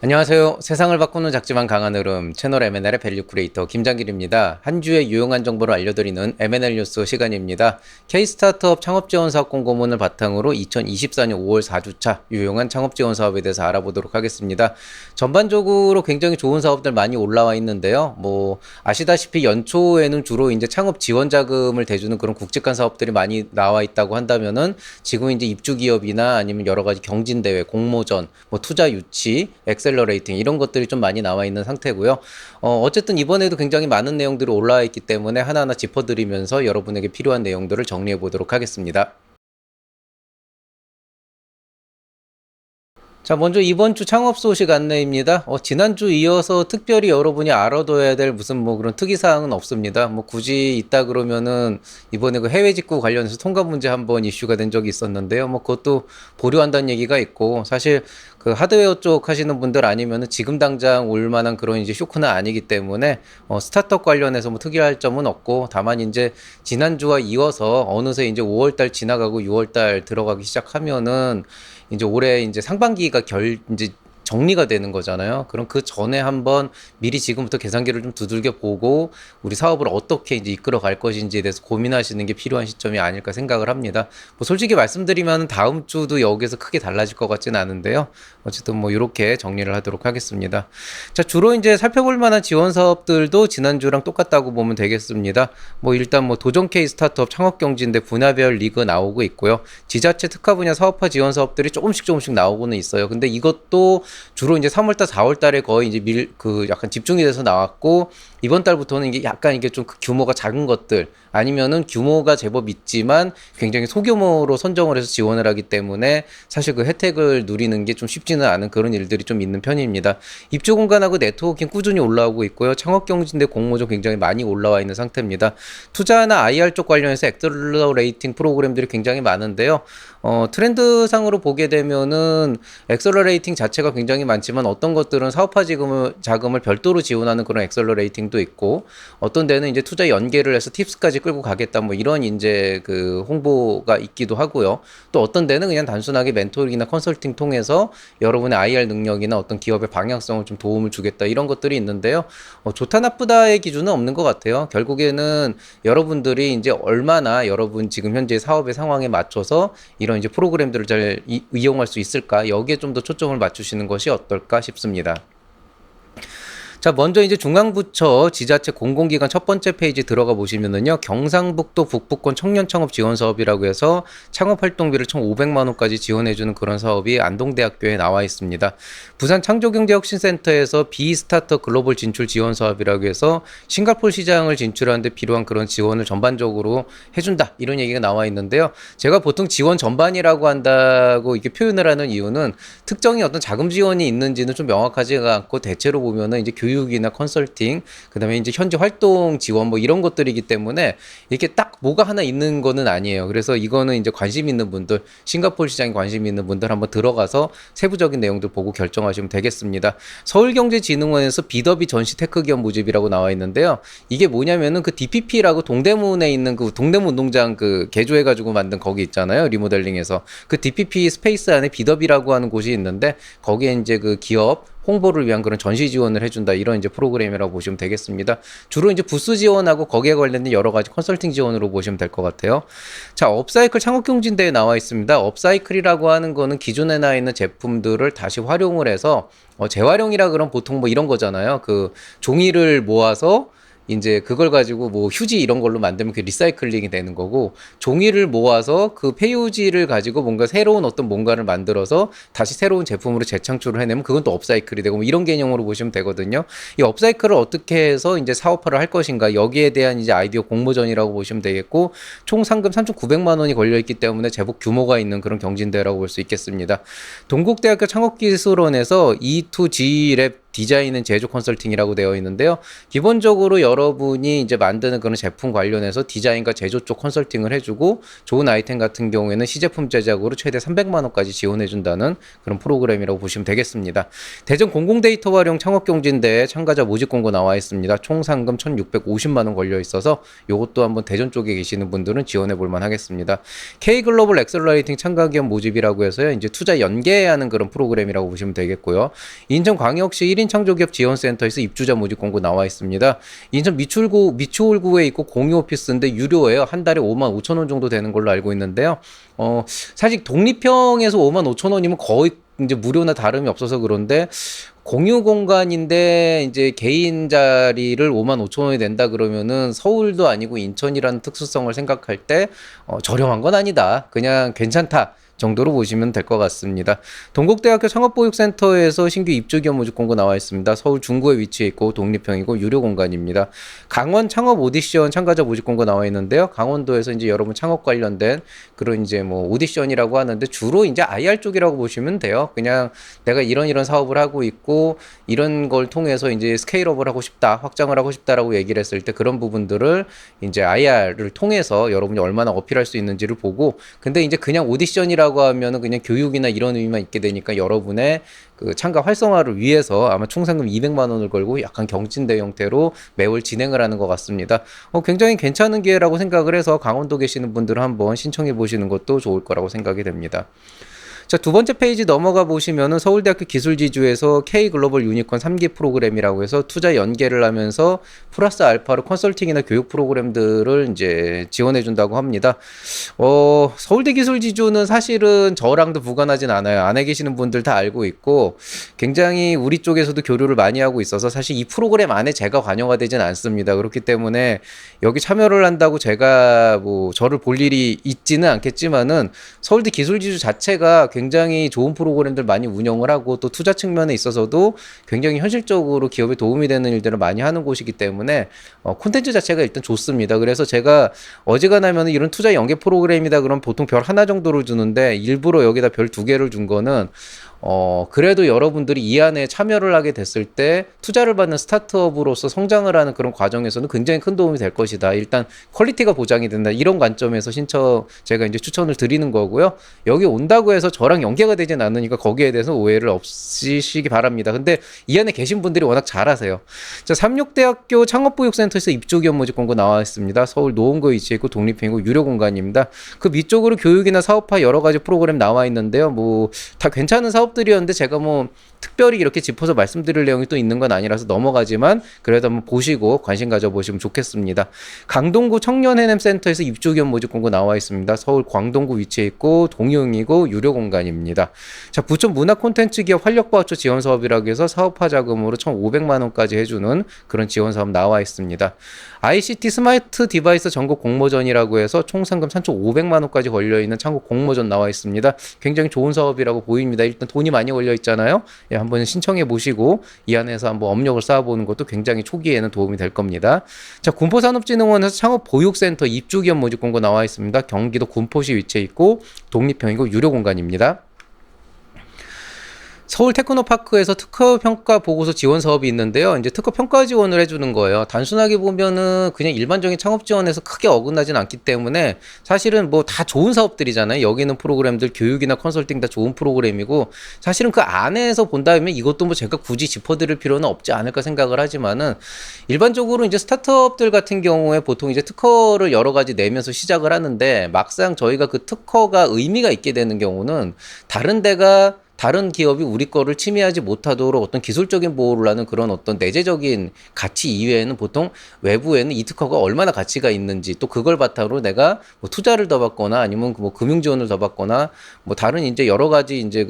안녕하세요. 세상을 바꾸는 작지만 강한 흐름 채널 M&L의 밸류 크리에이터 김장길입니다. 한 주의 유용한 정보를 알려드리는 M&L 뉴스 시간입니다. K-스타트업 창업지원사업 공고문을 바탕으로 2024년 5월 4주차 유용한 창업지원 사업에 대해서 알아보도록 하겠습니다. 전반적으로 굉장히 좋은 사업들 많이 올라와 있는데요. 아시다시피 연초에는 주로 이제 창업 지원 자금을 대주는 그런 굵직한 사업들이 많이 나와 있다고 한다면은 지금 이제 입주 기업이나 아니면 여러 가지 경진대회, 공모전, 투자 유치, 엑셀러레이팅 이런 것들이 좀 많이 나와 있는 상태고요. 어쨌든 이번에도 굉장히 많은 내용들이 올라와 있기 때문에 하나하나 짚어드리면서 여러분에게 필요한 내용들을 정리해 보도록 하겠습니다. 자, 먼저 이번 주 창업 소식 안내입니다. 지난주 이어서 특별히 여러분이 알아둬야 될 무슨 그런 특이사항은 없습니다. 굳이 있다 그러면은 이번에 그 해외 직구 관련해서 통과 문제 한번 이슈가 된 적이 있었는데요. 그것도 보류한다는 얘기가 있고, 사실 그 하드웨어 쪽 하시는 분들 아니면은 지금 당장 올 만한 그런 이제 쇼크는 아니기 때문에 스타트업 관련해서 특이할 점은 없고, 다만 이제 지난주와 이어서 어느새 이제 5월달 지나가고 6월달 들어가기 시작하면은 이제 올해 이제 상반기가 이제 정리가 되는 거잖아요. 그럼 그 전에 한번 미리 지금부터 계산기를 좀 두들겨 보고 우리 사업을 어떻게 이제 이끌어 갈 것인지에 대해서 고민하시는 게 필요한 시점이 아닐까 생각을 합니다. 솔직히 말씀드리면 다음 주도 여기서 크게 달라질 것 같지는 않은데요. 어쨌든 이렇게 정리를 하도록 하겠습니다. 자, 주로 이제 살펴볼 만한 지원 사업들도 지난주랑 똑같다고 보면 되겠습니다. 일단 도전 K 스타트업 창업 경진대 분야별 리그 나오고 있고요. 지자체 특화 분야 사업화 지원 사업들이 조금씩 나오고는 있어요. 근데 이것도 주로 이제 3월달, 4월달에 거의 이제 약간 집중이 돼서 나왔고, 이번 달부터는 이게 약간 이게 좀 규모가 작은 것들, 아니면은 규모가 제법 있지만 굉장히 소규모로 선정을 해서 지원을 하기 때문에 사실 그 혜택을 누리는 게 좀 쉽지는 않은 그런 일들이 좀 있는 편입니다. 입주 공간하고 네트워킹 꾸준히 올라오고 있고요. 창업 경진대 공모전 굉장히 많이 올라와 있는 상태입니다. 투자나 IR 쪽 관련해서 엑셀러레이팅 프로그램들이 굉장히 많은데요. 트렌드상으로 보게 되면은 엑셀러레이팅 자체가 굉장히 많지만 어떤 것들은 사업화 자금을 별도로 지원하는 그런 엑셀러레이팅도 있고, 어떤 데는 이제 투자 연계를 해서 팁스까지 끌고 가겠다 이런 이제 그 홍보가 있기도 하고요. 또 어떤 데는 그냥 단순하게 멘토링이나 컨설팅 통해서 여러분의 IR 능력이나 어떤 기업의 방향성을 좀 도움을 주겠다 이런 것들이 있는데요. 좋다 나쁘다의 기준은 없는 것 같아요. 결국에는 여러분들이 이제 얼마나 여러분 지금 현재 사업의 상황에 맞춰서 이런 이제 프로그램들을 잘 이용할 수 있을까, 여기에 좀 더 초점을 맞추시는 것이 어떨까 싶습니다. 자, 먼저 이제 중앙부처 지자체 공공기관 첫 번째 페이지 들어가 보시면은요, 경상북도 북부권 청년창업 지원 사업이라고 해서 창업활동비를 총 500만 원까지 지원해주는 그런 사업이 안동대학교에 나와 있습니다. 부산 창조경제혁신센터에서 비스타터 글로벌 진출 지원 사업이라고 해서 싱가포르 시장을 진출하는 데 필요한 그런 지원을 전반적으로 해준다, 이런 얘기가 나와 있는데요. 제가 보통 지원 전반이라고 한다고 이렇게 표현을 하는 이유는 특정히 어떤 자금 지원이 있는지는 좀 명확하지가 않고, 대체로 보면은 이제 교육이나 컨설팅, 그다음에 이제 현재 활동 지원 이런 것들이기 때문에 이렇게 딱 뭐가 하나 있는 거는 아니에요. 그래서 이거는 이제 관심 있는 분들, 싱가포르 시장에 관심 있는 분들 한번 들어가서 세부적인 내용들 보고 결정하시면 되겠습니다. 서울경제진흥원에서 비더비 전시 테크 기업 모집이라고 나와 있는데요. 이게 뭐냐면은 그 DPP라고 동대문에 있는 그 동대문 운동장 그 개조해가지고 만든 거기 있잖아요. 리모델링해서 그 DPP 스페이스 안에 비더비라고 하는 곳이 있는데, 거기에 이제 그 기업 홍보를 위한 그런 전시 지원을 해준다, 이런 이제 프로그램이라고 보시면 되겠습니다. 주로 이제 부스 지원하고 거기에 관련된 여러 가지 컨설팅 지원으로 보시면 될 것 같아요. 자, 업사이클 창업경진대에 나와 있습니다. 업사이클이라고 하는 거는 기존에 나 있는 제품들을 다시 활용을 해서 재활용이라 그러면 보통 이런 거잖아요. 그 종이를 모아서 이제 그걸 가지고 휴지 이런 걸로 만들면 그 리사이클링이 되는 거고, 종이를 모아서 그 폐유지를 가지고 뭔가 새로운 어떤 뭔가를 만들어서 다시 새로운 제품으로 재창출을 해내면 그건 또 업사이클이 되고 이런 개념으로 보시면 되거든요. 이 업사이클을 어떻게 해서 이제 사업화를 할 것인가, 여기에 대한 이제 아이디어 공모전이라고 보시면 되겠고, 총 상금 3,900만 원이 걸려 있기 때문에 제법 규모가 있는 그런 경진대회라고 볼 수 있겠습니다. 동국대학교 창업기술원에서 E2G랩 디자인은 제조 컨설팅이라고 되어 있는데요. 기본적으로 여러분이 이제 만드는 그런 제품 관련해서 디자인과 제조 쪽 컨설팅을 해주고 좋은 아이템 같은 경우에는 시제품 제작으로 최대 300만 원까지 지원해준다는 그런 프로그램이라고 보시면 되겠습니다. 대전 공공데이터 활용 창업경진대회 참가자 모집 공고 나와 있습니다. 총 상금 1,650만 원 걸려 있어서 이것도 한번 대전 쪽에 계시는 분들은 지원해 볼 만하겠습니다. K글로벌 엑셀러레이팅 참가기업 모집이라고 해서요. 이제 투자 연계하는 그런 프로그램이라고 보시면 되겠고요. 인천광역시 1인 창조기업 지원센터에서 입주자 모집 공고 나와 있습니다. 인천 미추홀구에 있고 공유 오피스인데 유료예요. 한 달에 5만 5천 원 정도 되는 걸로 알고 있는데요. 사실 독립형에서 5만 5천 원이면 거의 이제 무료나 다름이 없어서 그런데 공유 공간인데 이제 개인 자리를 5만 5천 원이 낸다 그러면은 서울도 아니고 인천이라는 특수성을 생각할 때 저렴한 건 아니다. 그냥 괜찮다. 정도로 보시면 될 것 같습니다. 동국대학교 창업보육센터에서 신규 입주기업 모집 공고 나와 있습니다. 서울 중구에 위치해 있고 독립형이고 유료 공간입니다. 강원 창업 오디션 참가자 모집 공고 나와 있는데요. 강원도에서 이제 여러분 창업 관련된 그런 이제 뭐 오디션이라고 하는데 주로 이제 IR 쪽이라고 보시면 돼요. 그냥 내가 이런 사업을 하고 있고 이런 걸 통해서 이제 스케일업을 하고 싶다, 확장을 하고 싶다라고 얘기를 했을 때 그런 부분들을 이제 IR을 통해서 여러분이 얼마나 어필할 수 있는지를 보고 근데 이제 그냥 오디션이라 고 하면은 그냥 교육이나 이런 의미만 있게 되니까 여러분의 그 참가 활성화를 위해서 아마 총 상금 200만 원을 걸고 약간 경진대 형태로 매월 진행을 하는 것 같습니다. 굉장히 괜찮은 기회라고 생각을 해서 강원도 계시는 분들은 한번 신청해 보시는 것도 좋을 거라고 생각이 됩니다. 자, 두 번째 페이지 넘어가 보시면은 서울대학교 기술지주에서 K글로벌 유니콘 3기 프로그램이라고 해서 투자 연계를 하면서 플러스 알파로 컨설팅이나 교육 프로그램들을 이제 지원해 준다고 합니다. 서울대 기술지주는 사실은 저랑도 무관하진 않아요. 안에 계시는 분들 다 알고 있고 굉장히 우리 쪽에서도 교류를 많이 하고 있어서 사실 이 프로그램 안에 제가 관여가 되진 않습니다. 그렇기 때문에 여기 참여를 한다고 제가 뭐 저를 볼 일이 있지는 않겠지만은 서울대 기술지주 자체가 굉장히 좋은 프로그램들 많이 운영을 하고 또 투자 측면에 있어서도 굉장히 현실적으로 기업에 도움이 되는 일들을 많이 하는 곳이기 때문에 콘텐츠 자체가 일단 좋습니다. 그래서 제가 어지간하면 이런 투자 연계 프로그램이다 그럼 보통 별 하나 정도를 주는데 일부러 여기다 별 두 개를 준 거는 그래도 여러분들이 이 안에 참여를 하게 됐을 때 투자를 받는 스타트업으로서 성장을 하는 그런 과정에서는 굉장히 큰 도움이 될 것이다. 일단 퀄리티가 보장이 된다. 이런 관점에서 제가 이제 추천을 드리는 거고요. 여기 온다고 해서 저랑 연계가 되진 않으니까 거기에 대해서 오해를 없으시기 바랍니다. 근데 이 안에 계신 분들이 워낙 잘하세요. 자, 삼육대학교 창업보육센터에서 입주기업 모집 공고 나와 있습니다. 서울 노원구에 위치해 있고 독립형이고 유료 공간입니다. 그 밑쪽으로 교육이나 사업화 여러 가지 프로그램 나와 있는데요. 뭐 다 괜찮은 사업들이었는데 제가 뭐 특별히 이렇게 짚어서 말씀드릴 내용이 또 있는 건 아니라서 넘어가지만 그래도 한번 보시고 관심 가져보시면 좋겠습니다. 강동구 청년해냄센터에서 입주기업 모집 공고 나와 있습니다. 서울 광동구 위치해 있고 동용이고 유료 공간입니다. 자, 부천 문화콘텐츠기업 활력부화초 지원사업이라고 해서 사업화 자금으로 1,500만 원까지 해주는 그런 지원사업 나와 있습니다. ICT 스마트 디바이스 전국 공모전이라고 해서 총 상금 3,500만 원까지 걸려있는 창국 공모전 나와 있습니다. 굉장히 좋은 사업이라고 보입니다. 일단 돈이 많이 걸려 있잖아요. 예, 한번 신청해 보시고 이 안에서 한번 업력을 쌓아보는 것도 굉장히 초기에는 도움이 될 겁니다. 자, 군포산업진흥원에서 창업보육센터 입주기업 모집 공고 나와 있습니다. 경기도 군포시 위치해 있고 독립형이고 유료 공간입니다. 서울 테크노파크에서 특허 평가 보고서 지원 사업이 있는데요. 이제 특허 평가 지원을 해주는 거예요. 단순하게 보면은 그냥 일반적인 창업 지원에서 크게 어긋나진 않기 때문에 사실은 뭐 다 좋은 사업들이잖아요. 여기 있는 프로그램들 교육이나 컨설팅 다 좋은 프로그램이고 사실은 그 안에서 본다면 이것도 뭐 제가 굳이 짚어드릴 필요는 없지 않을까 생각을 하지만은 일반적으로 이제 스타트업들 같은 경우에 보통 이제 특허를 여러 가지 내면서 시작을 하는데 막상 저희가 그 특허가 의미가 있게 되는 경우는 다른 기업이 우리 거를 침해하지 못하도록 어떤 기술적인 보호를 하는 그런 어떤 내재적인 가치 이외에는 보통 외부에는 이 특허가 얼마나 가치가 있는지 또 그걸 바탕으로 내가 뭐 투자를 더 받거나 아니면 뭐 금융 지원을 더 받거나 뭐 다른 이제 여러 가지 이제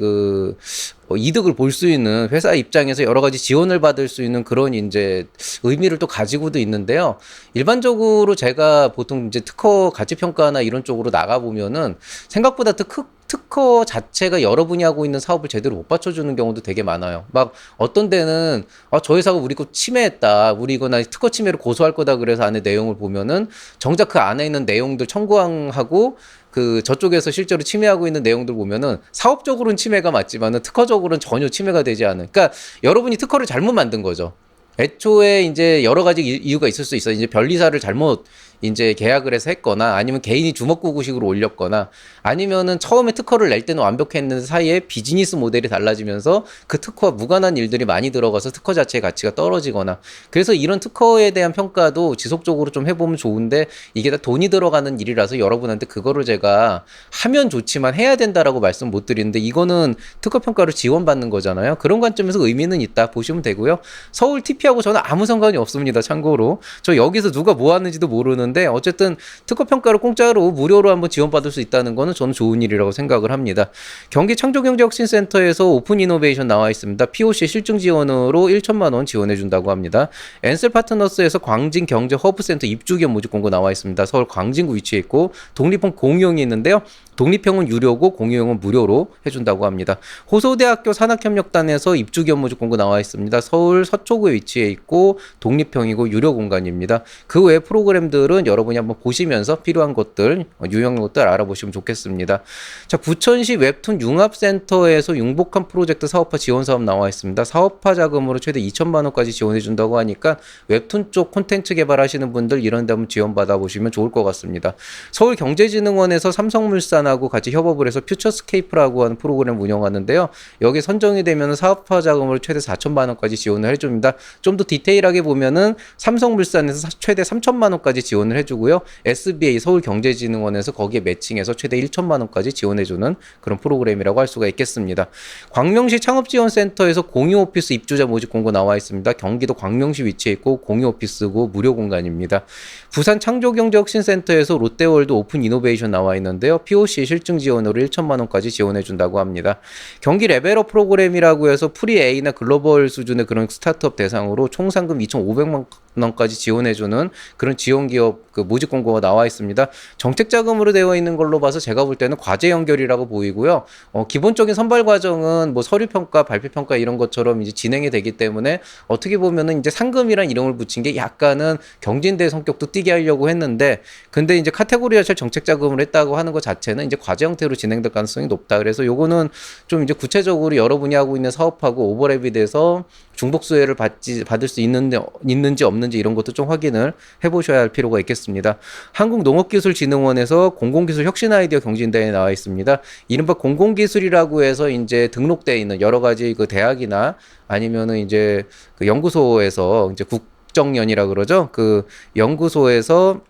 이득을 볼 수 있는 회사 입장에서 여러 가지 지원을 받을 수 있는 그런 이제 의미를 또 가지고도 있는데요. 일반적으로 제가 보통 이제 특허 가치 평가나 이런 쪽으로 나가 보면은 생각보다 특허 자체가 여러분이 하고 있는 사업을 제대로 못 받쳐주는 경우도 되게 많아요. 막 어떤 데는 저 회사가 우리 거 침해했다. 우리 이거 나 특허 침해를 고소할 거다. 그래서 안에 내용을 보면은 정작 그 안에 있는 내용들 청구하고 그 저쪽에서 실제로 침해하고 있는 내용들 보면은 사업적으로는 침해가 맞지만은 특허적으로는 전혀 침해가 되지 않은. 그러니까 여러분이 특허를 잘못 만든 거죠. 애초에 이제 여러 가지 이유가 있을 수 있어요. 이제 변리사를 잘못 이제 계약을 해서 했거나 아니면 개인이 주먹구구식으로 올렸거나 아니면은 처음에 특허를 낼 때는 완벽했는 사이에 비즈니스 모델이 달라지면서 그 특허와 무관한 일들이 많이 들어가서 특허 자체의 가치가 떨어지거나 그래서 이런 특허에 대한 평가도 지속적으로 좀 해보면 좋은데 이게 다 돈이 들어가는 일이라서 여러분한테 그거를 제가 하면 좋지만 해야 된다라고 말씀 못 드리는데 이거는 특허 평가를 지원받는 거잖아요. 그런 관점에서 의미는 있다 보시면 되고요. 서울 TP하고 저는 아무 상관이 없습니다. 참고로 저 여기서 누가 뭐 하는지도 모르는데 어쨌든 특허 평가를 공짜로 무료로 한번 지원받을 수 있다는 거는 저는 좋은 일이라고 생각을 합니다. 경기 창조경제혁신센터에서 오픈 이노베이션 나와 있습니다. POC 실증 지원으로 1천만 원 지원해 준다고 합니다. 엔셀 파트너스에서 광진 경제 허브센터 입주 기업 모집 공고 나와 있습니다. 서울 광진구 위치해 있고 독립형 공유형이 있는데요. 독립형은 유료고 공유형은 무료로 해준다고 합니다. 호소대학교 산학협력단에서 입주 기업 모집 공고 나와 있습니다. 서울 서초구에 위치해 있고 독립형이고 유료 공간입니다. 그 외 프로그램들은 여러분이 한번 보시면서 필요한 것들, 유용한 것들 알아보시면 좋겠습니다. 자, 부천시 웹툰 융합센터에서 융복한 프로젝트 사업화 지원 사업 나와 있습니다. 사업화 자금으로 최대 2천만 원까지 지원해 준다고 하니까 웹툰 쪽 콘텐츠 개발하시는 분들 이런 데 한번 지원 받아 보시면 좋을 것 같습니다. 서울경제진흥원에서 삼성물산하고 같이 협업을 해서 퓨처스케이프라고 하는 프로그램을 운영하는데요. 여기 선정이 되면 사업화 자금으로 최대 4천만 원까지 지원을 해줍니다. 좀 더 디테일하게 보면은 삼성물산에서 최대 3천만 원까지 지원을 해주고요. SBA 서울경제진흥원에서 거기에 매칭해서 최대 1천만 원까지 지원해주는 그런 프로그램이라고 할 수가 있겠습니다. 광명시 창업지원센터에서 공유오피스 입주자 모집 공고 나와 있습니다. 경기도 광명시 위치해 있고 공유오피스고 무료 공간입니다. 부산 창조경제혁신센터에서 롯데월드 오픈 이노베이션 나와 있는데요. POC 실증 지원으로 1천만 원까지 지원해준다고 합니다. 경기 레벨업 프로그램이라고 해서 프리-A나 글로벌 수준의 그런 스타트업 대상으로 총 상금 2,500만 원까지 지원해주는 그런 지원기업 그 모집 공고가 나와 있습니다. 정책 자금으로 되어 있는 걸로 봐서 제가 볼 때는 과제 연결이라고 보이고요. 기본적인 선발 과정은 뭐 서류 평가, 발표 평가 이런 것처럼 이제 진행이 되기 때문에 어떻게 보면은 이제 상금이란 이름을 붙인 게 약간은 경진대 성격도 띠게 하려고 했는데 근데 이제 카테고리 자체를 정책 자금으로 했다고 하는 것 자체는 이제 과제 형태로 진행될 가능성이 높다. 그래서 요거는 좀 이제 구체적으로 여러분이 하고 있는 사업하고 오버랩이 돼서 중복 수혜를 받을 수 있는지 없는지 이런 것도 좀 확인을 해보셔야 할 필요가 있겠습니다. 한국농업기술진흥원에서 공공기술 혁신 아이디어 경진대회에 나와 있습니다. 이른바 공공기술이라고 해서 이제 등록되어 있는 여러 가지 그 대학이나 아니면은 이제 그 연구소에서 이제 국정연이라 그러죠. 그 연구소에서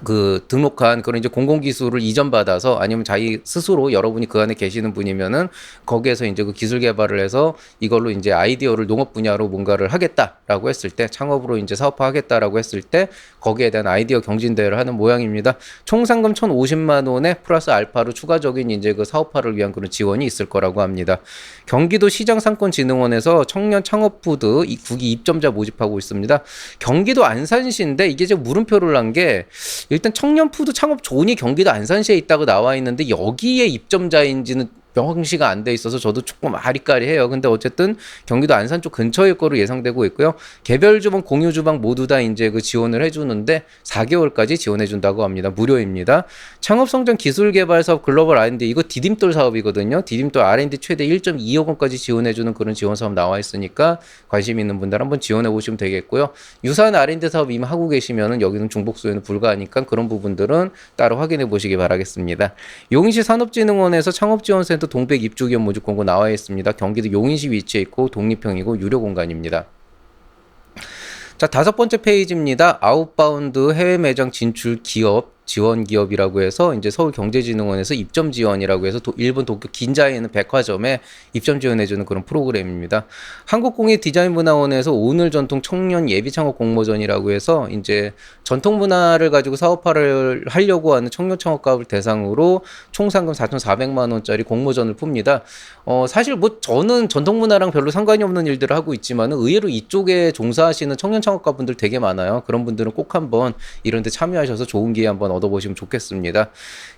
그 등록한 그런 이제 공공기술을 이전받아서 아니면 자기 스스로 여러분이 그 안에 계시는 분이면은 거기에서 이제 그 기술 개발을 해서 이걸로 이제 아이디어를 농업 분야로 뭔가를 하겠다라고 했을 때 창업으로 이제 사업화하겠다라고 했을 때 거기에 대한 아이디어 경진대회를 하는 모양입니다. 총 상금 1,050만 원에 플러스 알파로 추가적인 이제 그 사업화를 위한 그런 지원이 있을 거라고 합니다. 경기도 시장상권진흥원에서 청년 창업푸드 국기 입점자 모집하고 있습니다. 경기도 안산시인데 이게 지금 물음표를 한 게 일단 청년푸드 창업존이 경기도 안산시에 있다고 나와 있는데 여기에 입점자인지는 명시가 안 돼 있어서 저도 조금 아리까리해요. 근데 어쨌든 경기도 안산 쪽 근처일 거로 예상되고 있고요. 개별 주방, 공유 주방 모두 다 이제 그 지원을 해주는데 4개월까지 지원해준다고 합니다. 무료입니다. 창업성장 기술개발 사업 글로벌 R&D 이거 디딤돌 사업이거든요. 디딤돌 R&D 최대 1.2억 원까지 지원해주는 그런 지원 사업 나와 있으니까 관심 있는 분들 한번 지원해 보시면 되겠고요. 유사한 R&D 사업 이미 하고 계시면은 여기는 중복 수혜는 불가하니까 그런 부분들은 따로 확인해 보시기 바라겠습니다. 용인시 산업진흥원에서 창업지원센터 동백 입주기업 모집 공고 나와 있습니다. 경기도 용인시 위치해 있고 독립형이고 유료 공간입니다. 자, 5번째 페이지입니다. 아웃바운드 해외 매장 진출 기업 지원 기업이라고 해서 이제 서울경제진흥원에서 입점 지원이라고 해서 일본 도쿄 긴자에 있는 백화점에 입점 지원해주는 그런 프로그램입니다. 한국공예디자인문화원에서 오늘 전통 청년 예비창업 공모전이라고 해서 이제 전통 문화를 가지고 사업화를 하려고 하는 청년 창업가를 대상으로 총 상금 4,400만 원짜리 공모전을 풉니다. 사실 뭐 저는 전통 문화랑 별로 상관이 없는 일들을 하고 있지만 의외로 이쪽에 종사하시는 청년 창업가분들 되게 많아요. 그런 분들은 꼭 한번 이런 데 참여하셔서 좋은 기회 한번 얻어보시면 좋겠습니다.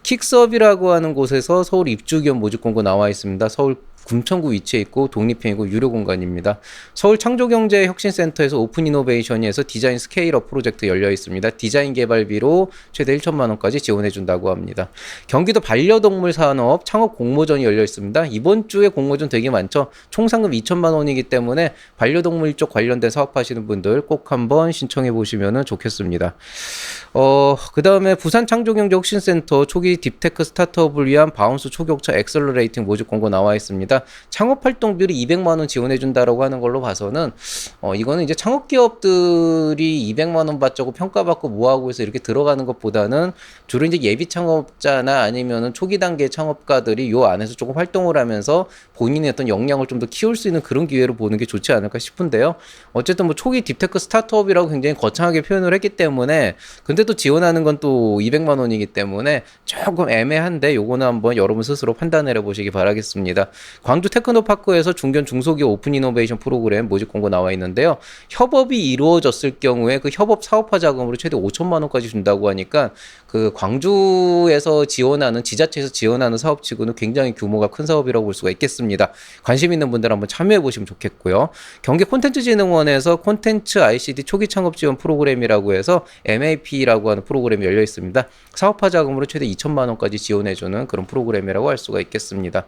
킥스업이라고 하는 곳에서 서울 입주기업 모집 공고 나와 있습니다. 서울 금천구 위치해 있고 독립형이고 유료 공간입니다. 서울 창조경제혁신센터에서 오픈이노베이션에서 디자인 스케일업 프로젝트 열려 있습니다. 디자인 개발비로 최대 1천만 원까지 지원해 준다고 합니다. 경기도 반려동물 산업 창업 공모전이 열려 있습니다. 이번 주에 공모전 되게 많죠. 총 상금 2천만 원이기 때문에 반려동물 쪽 관련된 사업하시는 분들 꼭 한번 신청해 보시면 좋겠습니다. 그 다음에 부산창조경제혁신센터 초기 딥테크 스타트업을 위한 바운스 초격차 엑셀러레이팅 모집 공고 나와 있습니다. 창업활동비를 200만 원 지원해 준다라고 하는 걸로 봐서는 이거는 이제 창업기업들이 200만 원 받자고 평가받고 뭐하고 해서 이렇게 들어가는 것보다는 주로 이제 예비 창업자나 아니면은 초기 단계 창업가들이 요 안에서 조금 활동을 하면서 본인의 어떤 역량을 좀 더 키울 수 있는 그런 기회로 보는 게 좋지 않을까 싶은데요. 어쨌든 뭐 초기 딥테크 스타트업이라고 굉장히 거창하게 표현을 했기 때문에 근데 또 지원하는 건 또 200만 원이기 때문에 조금 애매한데 요거는 한번 여러분 스스로 판단해 보시기 바라겠습니다. 광주 테크노파크에서 중견 중소기업 오픈 이노베이션 프로그램 모집 공고 나와 있는데요. 협업이 이루어졌을 경우에 그 협업 사업화 자금으로 최대 5천만 원까지 준다고 하니까 그 광주에서 지원하는 지자체에서 지원하는 사업치고는 굉장히 규모가 큰 사업이라고 볼 수가 있겠습니다. 관심 있는 분들 한번 참여해 보시면 좋겠고요. 경기 콘텐츠진흥원에서 콘텐츠 ICT 초기 창업 지원 프로그램이라고 해서 MAP라고 하는 프로그램이 열려 있습니다. 사업화 자금으로 최대 2천만 원까지 지원해 주는 그런 프로그램이라고 할 수가 있겠습니다.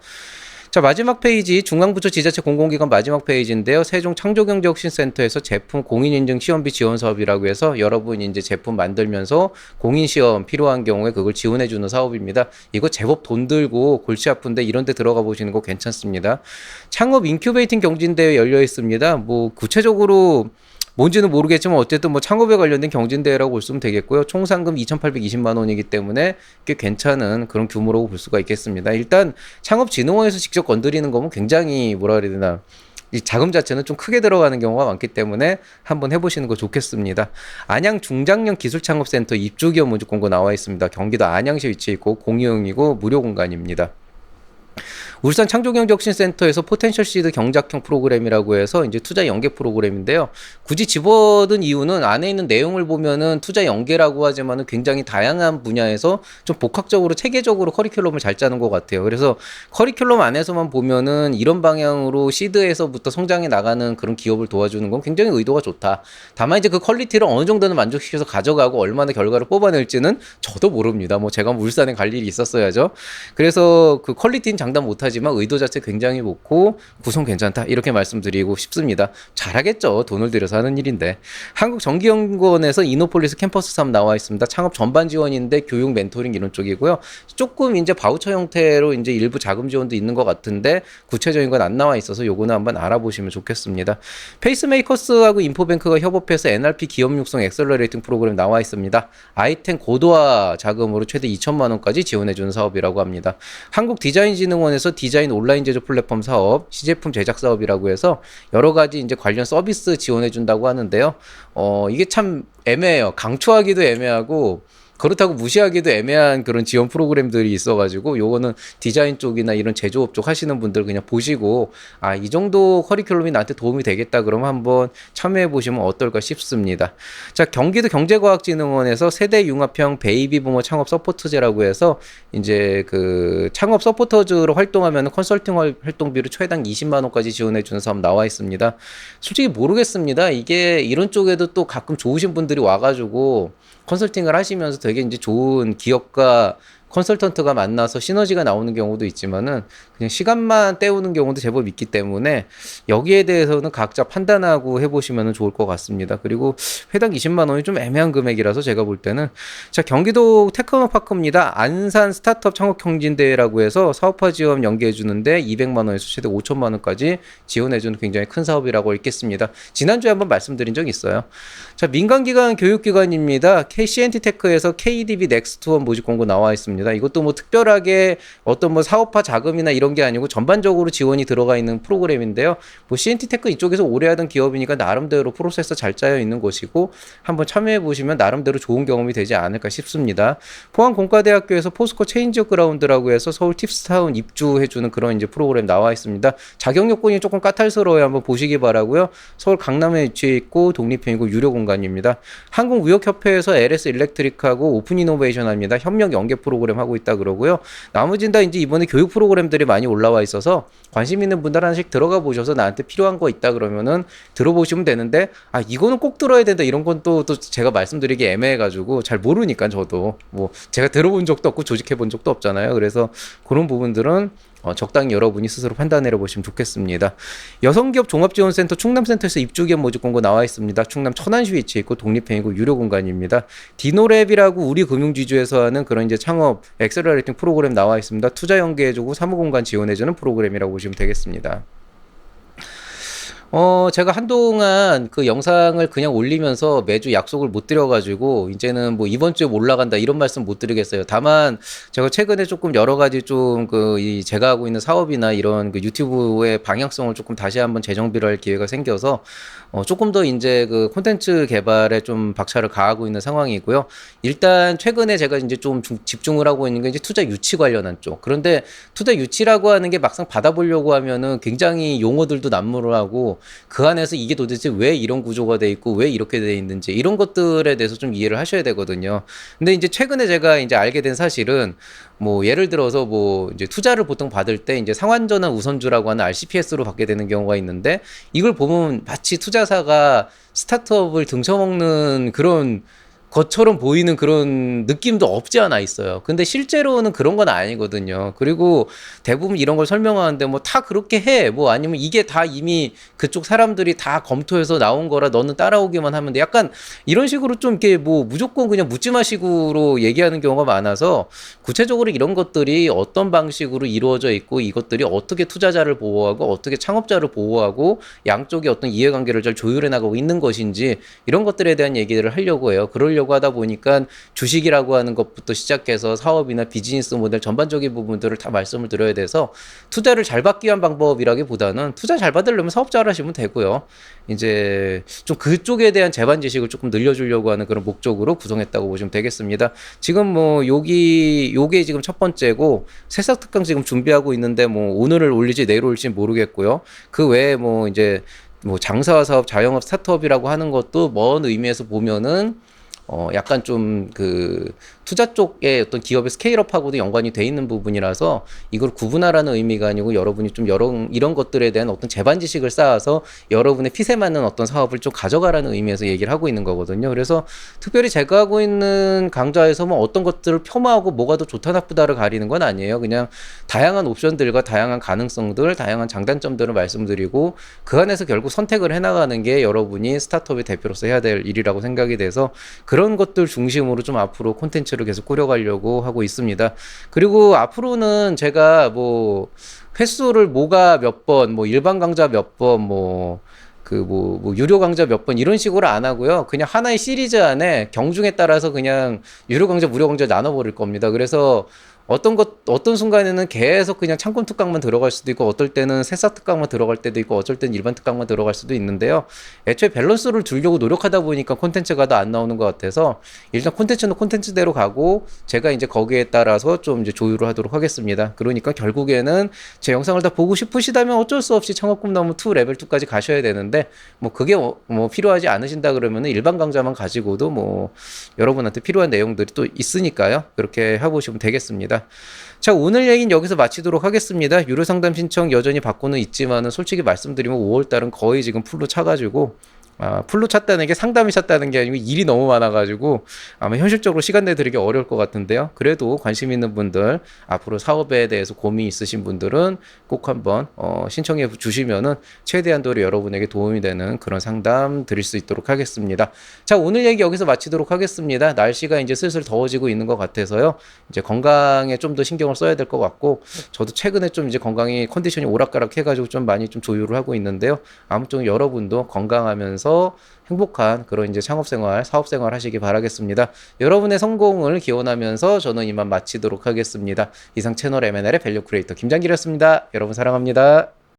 자, 마지막 페이지 중앙부처 지자체 공공기관 마지막 페이지인데요. 세종 창조경제혁신센터에서 제품 공인인증 시험비 지원 사업이라고 해서 여러분이 이제 제품 만들면서 공인시험 필요한 경우에 그걸 지원해주는 사업입니다. 이거 제법 돈 들고 골치 아픈데 이런 데 들어가 보시는 거 괜찮습니다. 창업 인큐베이팅 경진대회 열려 있습니다. 뭐 구체적으로 뭔지는 모르겠지만 어쨌든 뭐 창업에 관련된 경진대회라고 볼 수 있으면 되겠고요. 총 상금 2,820만 원이기 때문에 꽤 괜찮은 그런 규모라고 볼 수가 있겠습니다. 일단 창업진흥원에서 직접 건드리는 거면 굉장히 뭐라 그래야 되나 이 자금 자체는 좀 크게 들어가는 경우가 많기 때문에 한번 해보시는 거 좋겠습니다. 안양 중장년 기술창업센터 입주기업 모집 공고 나와 있습니다. 경기도 안양시 위치해 있고 공유형이고 무료 공간입니다. 울산 창조경제혁신센터에서 포텐셜 시드 경작형 프로그램이라고 해서 이제 투자 연계 프로그램인데요. 굳이 집어든 이유는 안에 있는 내용을 보면은 투자 연계라고 하지만은 굉장히 다양한 분야에서 좀 복합적으로 체계적으로 커리큘럼을 잘 짜는 것 같아요. 그래서 커리큘럼 안에서만 보면은 이런 방향으로 시드에서부터 성장해 나가는 그런 기업을 도와주는 건 굉장히 의도가 좋다. 다만 이제 그 퀄리티를 어느 정도는 만족시켜서 가져가고 얼마나 결과를 뽑아낼지는 저도 모릅니다. 뭐 제가 울산에 갈 일이 있었어야죠. 그래서 그 퀄리티는 장담 못하지만 의도 자체 굉장히 좋고 구성 괜찮다 이렇게 말씀드리고 싶습니다. 잘하겠죠. 돈을 들여서 하는 일인데. 한국전기연구원에서 이노폴리스 캠퍼스 3 나와 있습니다. 창업 전반 지원인데 교육 멘토링 이런 쪽이고요. 조금 이제 바우처 형태로 이제 일부 자금 지원도 있는 것 같은데 구체적인 건 안 나와 있어서 요거는 한번 알아보시면 좋겠습니다. 페이스메이커스하고 인포뱅크가 협업해서 NRP 기업 육성 엑셀러레이팅 프로그램 나와 있습니다. 아이템 고도화 자금으로 최대 2천만 원까지 지원해주는 사업이라고 합니다. 한국디자인진흥원에서 디자인 온라인 제조 플랫폼 사업, 시제품 제작 사업이라고 해서 여러 가지 이제 관련 서비스 지원해 준다고 하는데요. 이게 참 애매해요. 강추하기도 애매하고 그렇다고 무시하기도 애매한 그런 지원 프로그램들이 있어가지고 요거는 디자인 쪽이나 이런 제조업 쪽 하시는 분들 그냥 보시고 이 정도 커리큘럼이 나한테 도움이 되겠다 그러면 한번 참여해 보시면 어떨까 싶습니다. 자, 경기도 경제과학진흥원에서 세대 융합형 베이비 부모 창업 서포트제라고 해서 이제 그 창업 서포터즈로 활동하면 컨설팅 활동비를 최당 20만 원까지 지원해 주는 사업 나와 있습니다. 솔직히 모르겠습니다. 이게 이런 쪽에도 또 가끔 좋으신 분들이 와가지고 컨설팅을 하시면서 되게 이제 좋은 기업과 컨설턴트가 만나서 시너지가 나오는 경우도 있지만은 그냥 시간만 때우는 경우도 제법 있기 때문에 여기에 대해서는 각자 판단하고 해보시면 좋을 것 같습니다. 그리고 회당 20만 원이 좀 애매한 금액이라서 제가 볼 때는 자, 경기도 테크노파크입니다. 안산 스타트업 창업 경진대회라고 해서 사업화 지원 연계해 주는데 200만 원에서 최대 5천만 원까지 지원해 주는 굉장히 큰 사업이라고 읽겠습니다. 지난주에 한번 말씀드린 적이 있어요. 자, 민간기관 교육기관입니다. CNT테크에서 KDB 넥스트원 모집 공고 나와 있습니다. 이것도 뭐 특별하게 어떤 뭐 사업화 자금이나 이런 게 아니고 전반적으로 지원이 들어가 있는 프로그램인데요. 뭐 CNT테크 이쪽에서 오래 하던 기업이니까 나름대로 프로세스 잘 짜여 있는 곳이고 한번 참여해 보시면 나름대로 좋은 경험이 되지 않을까 싶습니다. 포항공과대학교에서 포스코 체인지 그라운드라고 해서 서울 팁스타운 입주해주는 그런 이제 프로그램 나와 있습니다. 자격 요건이 조금 까탈스러워요. 한번 보시기 바라고요. 서울 강남에 위치해 있고 독립형이고 유료 공간입니다. 한국무역협회에서 LS 일렉트릭하고 오픈 이노베이션 합니다. 협력 연계 프로그램 프로그램 하고 있다 그러고요. 나머지는 다 이제 이번에 교육 프로그램들이 많이 올라와 있어서 관심 있는 분들 하나씩 들어가 보셔서 나한테 필요한 거 있다 그러면은 들어보시면 되는데, 아 이거는 꼭 들어야 된다 이런 건 또 제가 말씀드리기 애매해가지고 잘 모르니까, 저도 뭐 제가 들어본 적도 없고 조직해 본 적도 없잖아요. 그래서 그런 부분들은 적당히 여러분이 스스로 판단해 보시면 좋겠습니다. 여성기업 종합지원센터 충남센터에서 입주기업 모집 공고 나와 있습니다. 충남 천안시 위치해 있고 독립행위고 유료 공간입니다. 디노랩이라고 우리 금융지주에서 하는 그런 이제 창업 엑셀러레이팅 프로그램 나와 있습니다. 투자 연계해주고 사무공간 지원해주는 프로그램이라고 보시면 되겠습니다. 제가 한동안 그 영상을 그냥 올리면서 매주 약속을 못 드려가지고, 이제는 뭐 이번 주에 올라간다 이런 말씀 못 드리겠어요. 다만, 제가 최근에 조금 여러 가지 좀 제가 하고 있는 사업이나 이런 그 유튜브의 방향성을 조금 다시 한번 재정비를 할 기회가 생겨서, 조금 더 이제 그 콘텐츠 개발에 좀 박차를 가하고 있는 상황이고요. 일단 최근에 제가 이제 좀 집중을 하고 있는 게 이제 투자 유치 관련한 쪽. 그런데 투자 유치라고 하는 게 막상 받아보려고 하면은 굉장히 용어들도 난무하고, 그 안에서 이게 도대체 왜 이런 구조가 돼 있고 왜 이렇게 돼 있는지 이런 것들에 대해서 좀 이해를 하셔야 되거든요. 근데 이제 최근에 제가 이제 알게 된 사실은, 뭐 예를 들어서 뭐 이제 투자를 보통 받을 때 이제 상환전환 우선주라고 하는 RCPS로 받게 되는 경우가 있는데, 이걸 보면 마치 투자사가 스타트업을 등쳐먹는 그런 것처럼 보이는 그런 느낌도 없지 않아 있어요. 근데 실제로는 그런 건 아니거든요. 그리고 대부분 이런 걸 설명하는데 뭐 다 그렇게 해. 뭐 아니면 이게 다 이미 그쪽 사람들이 다 검토해서 나온 거라 너는 따라오기만 하면 돼. 약간 이런 식으로 좀 이렇게 뭐 무조건 그냥 묻지마 식으로 얘기하는 경우가 많아서, 구체적으로 이런 것들이 어떤 방식으로 이루어져 있고 이것들이 어떻게 투자자를 보호하고 어떻게 창업자를 보호하고 양쪽의 어떤 이해관계를 잘 조율해 나가고 있는 것인지, 이런 것들에 대한 얘기를 하려고 해요. 그러려고 하다 보니까 주식이라고 하는 것부터 시작해서 사업이나 비즈니스 모델 전반적인 부분들을 다 말씀을 드려야 돼서, 투자를 잘 받기 위한 방법이라기보다는 투자 잘 받으려면 사업자 하시면 되고요. 이제 좀 그쪽에 대한 재반 지식을 조금 늘려주려고 하는 그런 목적으로 구성했다고 보시면 되겠습니다. 지금 뭐 요게 지금 첫 번째고, 새싹 특강 지금 준비하고 있는데 뭐 오늘을 올릴지 내일 올릴지 모르겠고요. 그 외에 뭐 이제 뭐 장사와 사업, 자영업, 스타트업이라고 하는 것도 먼 의미에서 보면은 약간 좀 그 투자 쪽에 어떤 기업의 스케일업하고도 연관이 돼 있는 부분이라서, 이걸 구분하라는 의미가 아니고 여러분이 좀 이런 것들에 대한 어떤 재반 지식을 쌓아서 여러분의 핏에 맞는 어떤 사업을 좀 가져가라는 의미에서 얘기를 하고 있는 거거든요. 그래서 특별히 제가 하고 있는 강좌에서 뭐 어떤 것들을 폄하하고 뭐가 더 좋다 나쁘다를 가리는 건 아니에요. 그냥 다양한 옵션들과 다양한 가능성들, 다양한 장단점들을 말씀드리고, 그 안에서 결국 선택을 해나가는 게 여러분이 스타트업의 대표로서 해야 될 일이라고 생각이 돼서, 그런 것들 중심으로 좀 앞으로 콘텐츠를 계속 꾸려가려고 하고 있습니다. 그리고 앞으로는 제가 뭐 횟수를 뭐가 몇 번, 뭐 일반 강좌 몇 번, 뭐 유료 강좌 몇 번 이런 식으로 안 하고요. 그냥 하나의 시리즈 안에 경중에 따라서 그냥 유료 강좌, 무료 강좌 나눠버릴 겁니다. 그래서 어떤 순간에는 계속 그냥 창군 특강만 들어갈 수도 있고, 어떨 때는 새싹 특강만 들어갈 때도 있고, 어쩔 때는 일반 특강만 들어갈 수도 있는데요. 애초에 밸런스를 두려고 노력하다 보니까 콘텐츠가 더 안 나오는 것 같아서, 일단 콘텐츠는 콘텐츠대로 가고, 제가 이제 거기에 따라서 좀 이제 조율을 하도록 하겠습니다. 그러니까 결국에는 제 영상을 다 보고 싶으시다면 어쩔 수 없이 창업꿈 나무 2 레벨 2까지 가셔야 되는데, 뭐 그게 뭐 필요하지 않으신다 그러면은 일반 강좌만 가지고도 뭐 여러분한테 필요한 내용들이 또 있으니까요. 그렇게 해보시면 되겠습니다. 자, 오늘 얘기는 여기서 마치도록 하겠습니다. 유료 상담 신청 여전히 받고는 있지만은, 솔직히 말씀드리면 5월달은 거의 지금 풀로 차가지고, 풀로 찼다는 게 상담이 찼다는 게 아니고 일이 너무 많아가지고 아마 현실적으로 시간 내드리기 어려울 것 같은데요. 그래도 관심 있는 분들, 앞으로 사업에 대해서 고민 있으신 분들은 꼭 한번 신청해 주시면은 최대한도로 여러분에게 도움이 되는 그런 상담 드릴 수 있도록 하겠습니다. 자, 오늘 얘기 여기서 마치도록 하겠습니다. 날씨가 이제 슬슬 더워지고 있는 것 같아서요. 이제 건강에 좀 더 신경을 써야 될 것 같고, 저도 최근에 좀 이제 건강이 컨디션이 오락가락 해가지고 좀 많이 좀 조율을 하고 있는데요. 아무튼 여러분도 건강하면서 행복한 그런 이제 창업생활, 사업생활 하시기 바라겠습니다. 여러분의 성공을 기원하면서 저는 이만 마치도록 하겠습니다. 이상 채널 M&L의 밸류 크리에이터 김장길이었습니다. 여러분 사랑합니다.